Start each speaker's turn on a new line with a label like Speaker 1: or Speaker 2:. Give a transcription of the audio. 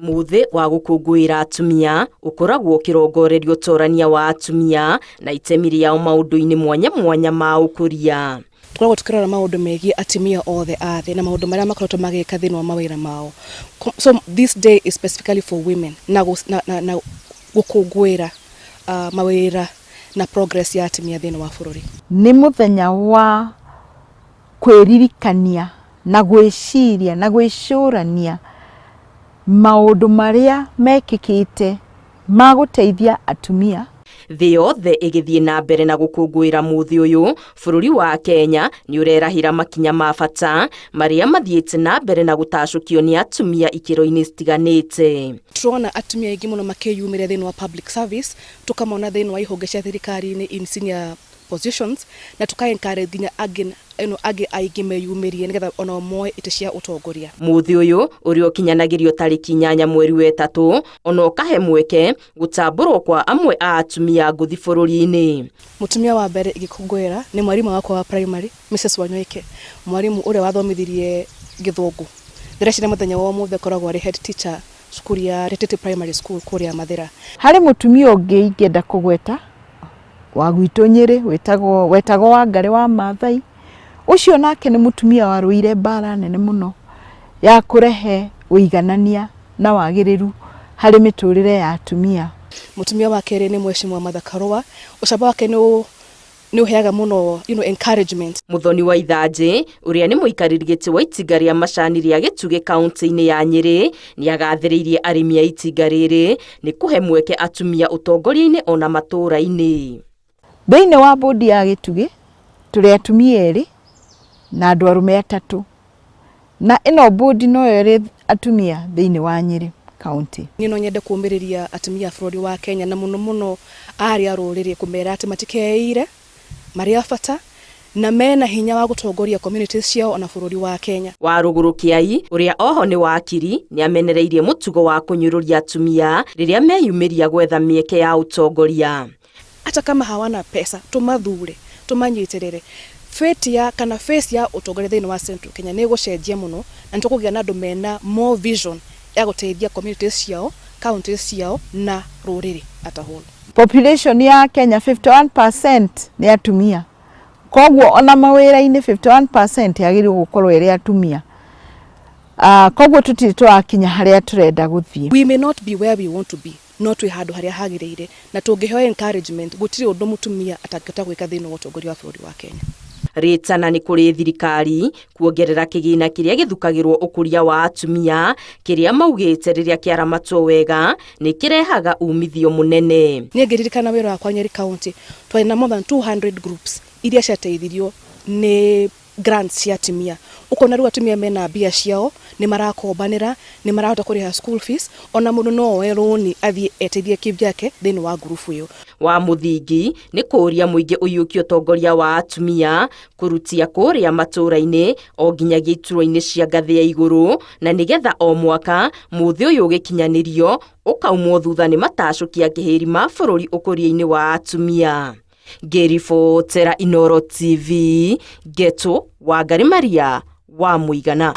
Speaker 1: Muthi wa gukungwira atumia ukoragwo kirongorerio torania wa atumia na itemi riao maundu-ini mwanya mwanya ma ukuria.
Speaker 2: Tukoragwo tukirora maundu megie atumia othe a thi na maundu maria makoretwo magika thini wa mawira mao. So this day is specifically for women na gukungwira mawira na progress ya atumia thini wa bururi.
Speaker 3: Ni muthenya wa kwiririkania na gwiciria na gwicurania maundu maria mekikite maguteithia atumia.
Speaker 1: Thi yothe igithie na mbere na gukungwira muthi uyu, bururi wa Kenya ni urerahira makinya ma bata maria mathiite na mbere na gutacukio ni atumia ikiro-ini citiganite.
Speaker 2: Turona atumia aingi muno makiyumire thini wa public service, tukamona thini wa ihonge cia thirikari-ini in senior positions, na tuka-encourage nginya agi aingi meyumirie nigetha ona moe ite cia utongoria.
Speaker 1: Muthi uyu uri ukinyanagirio tariki 8 mweri wa 3 ona ukahe mweke gutamburwo kwa amwe a atumia nguthi bururi-ini.
Speaker 2: Mutumia wa mbere igikungwira ni mwarimu wakwa wa primary Mrs. Wanyoike, mwarimu uria wathomithirie Githungu. Ndĩreciria muthenya wa ũmũthĩ koragwo ari head teacher cukuru ya Retete Primary School kuria Mathira.
Speaker 3: Hari mutumia ungi ingenda kugweta wa gwitu Nyeri wetagwo Wangari wa Maathai. Ucio nake ni mutumia waruire mbara nene muno ya kurehe uiganania na wagiriru hari miturire ya atumia.
Speaker 2: Mutumia wa keri ni Mheshimiwa Martha Karua. Ucamba wake ni uheaga muno encouragement.
Speaker 1: Muthoni wa Ithanji uria ni muikariri giti wa itinga ria macani ria Gitugi kaunti-ini ya Nyeri ni agathiriirie arimi a itinga riri ni kuhe mweke atumia utongoria-ini ona matura-ini.
Speaker 3: Thiini wa bodi ya Gitugi turi atumia eri na andu arume 3, na ino bodi no eri atumia thiini wa Nyeri county.
Speaker 2: Nino nyende kuumiriria atumia bururi wa Kenya na muno ari aruriri kumera ati matikeire maria bata na mena hinya wa gutongoria communities ciao ona bururi wa Kenya.
Speaker 1: Waruguru Kiai uria oho ni wakiri ni amenereirie mutugo wa kunyururia atumia riria meyumiria gwetha mieke ya utongoria.
Speaker 2: Hata kama hawana pesa tumathure tumanyitirire face ya utongoria thini wa Central Kenya ni gucenjia muno na nitukugia na andu mena more vision ya guteithia communities ciao, counties ciao na ruriri ata whole.
Speaker 3: Population ya Kenya 51% ni atumia. Kogwo ona mawira-ini 51% yagirirwo gukorwo iri atumia. Kogwo tutiri twakinya haria turenda guthie.
Speaker 2: We may not be where we want to be, not we handu haria hagiriire na tungiheo encouragement gutiri undu mutumia atangita gwika thini wa utongoria wa bururi wa Kenya.
Speaker 1: Ritana ni kuri thirikari kuongerera kigina kiria githukagirwo ukuria wa atumia kiria maugite riria kiaramatwo wega ni kirehaga umithio munene.
Speaker 2: Ni ngiririkana wira wa Nyeri county twaina more than 200 groups iria ciateithirio ni grants cia atumia. Ukona ru atumia mena bia ciao ni marakombanira ni marahota kuriha school fees ona mundu no oe loan athie eteithie kibyake thini wa group iyo.
Speaker 1: Wa muthingi ni kuria muingi uyuki utongoria wa atumia kurutia kuria matura-ini o nginyagia ituro-ini cia ngathi ya iguru na nigetha o mwaka muthi uyu ugikinyanirio ukaumwo thutha ni matacukia kihiri ma bururi ukuria-ini wa atumia. Gerifo Tera Inoro TV Geto Wangari Maria wa Muigana.